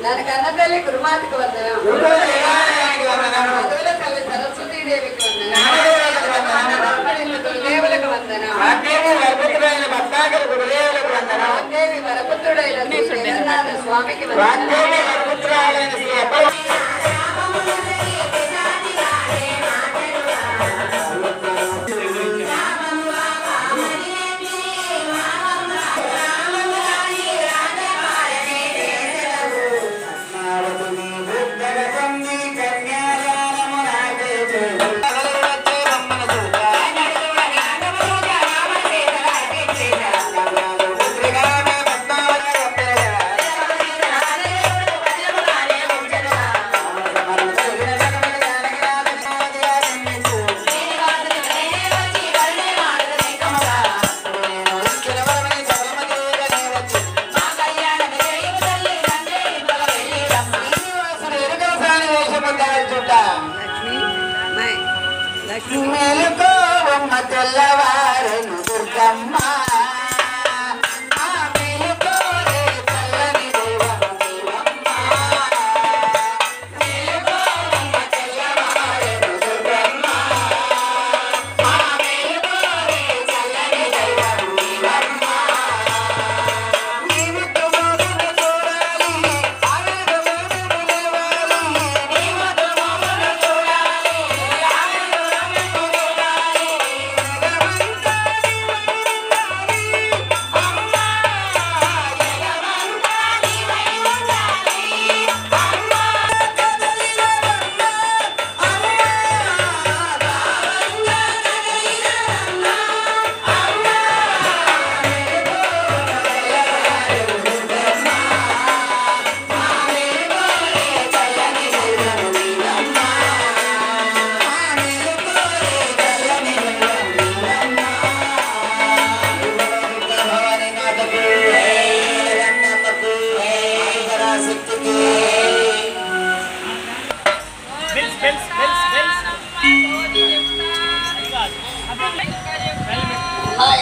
దానికన్నా తల్లి గురుమాతకు వందనం, మధువుల తల్లి సరస్వతీదేవికి వందనం, గురుదేవులకు వందనం, వాగ్దేవి వరపుత్రుడైన శ్రీ జగన్నాథ స్వామికి వందనం. మెలుకోవమ్మ తెల్లవారెను దుర్గమ్మ, మెలుకోరే చల్లని దేవమ్మ, మెలుకోవమ్మ తెల్లవారెను దుర్గమ్మ, మెలుకోరే చల్లని దేవమ్మ. నీవుతో మోగును చూడాలి, ఆవేద మోగును నిలవాలి, నీవుతో మోగును చూడాలి,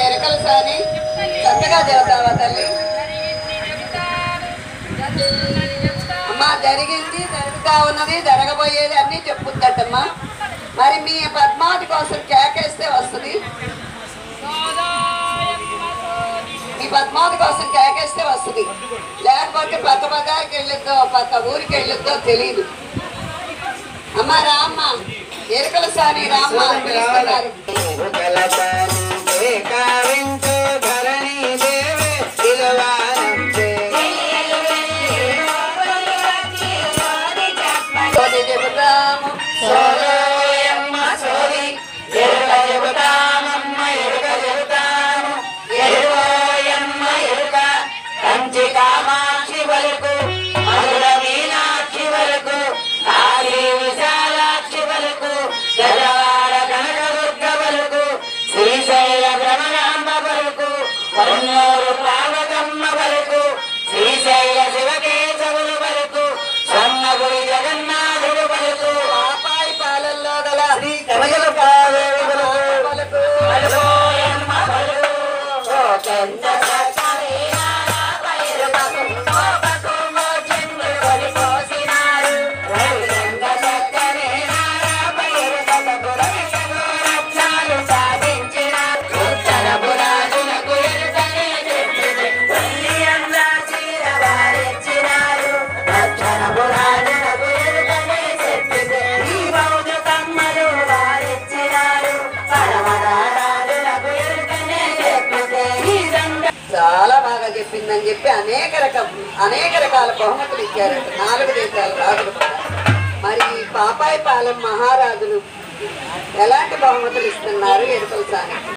ఎరకల సారి చక్కగా చెబుతావా తల్లి? అమ్మా జరిగింది, జరుగుతా ఉన్నది, జరగబోయేది అన్నీ చెప్పుద్దమ్మా. మరి మీ పద్మావతి కోసం కేకేస్తే వస్తుంది, మీ పద్మావతి కోసం కేకేస్తే వస్తుంది, లేకపోతే పక్క బజార్కి వెళ్ళొద్దో పక్క ఊరికి వెళ్ళొద్దో తెలియదు. అమ్మ రామ్మ, ఎరుకల సాని రామ్మ పిలుస్తున్నారు. చెబుతాము సోదయమ్మ సోది, ఎరుక చెబుతామమ్మ ఎరుక చెబుతాము, ఎరువయమ్మ ఎరుక కంచి కామాక్షి వరకు, మధుర మీనాక్షి వరకు, కాళీ విశాలాక్షి వరకు, గజవాడ కనకదుర్గ వరకు, శ్రీశైల భ్రమరాంబ వరకు, కొన్నూరు పార్వతమ్మ వరకు, శ్రీశైల శివకేశవుల వరకు, స్వర్ణపురి జగన్నాథుడు వరకు, పాపాయి పాలల్లో గల శ్రీ కనకల పాదేవి వరకు, అడోయమ్మ వరకు, చాలా బాగా చెప్పిందని చెప్పి అనేక రకాల బహుమతులు ఇచ్చారంట 4 దేశాల రాజులు కూడా. మరి పాపాయి పాలెం మహారాజులు ఎలాంటి బహుమతులు ఇస్తున్నారు ఎరుకల సాని?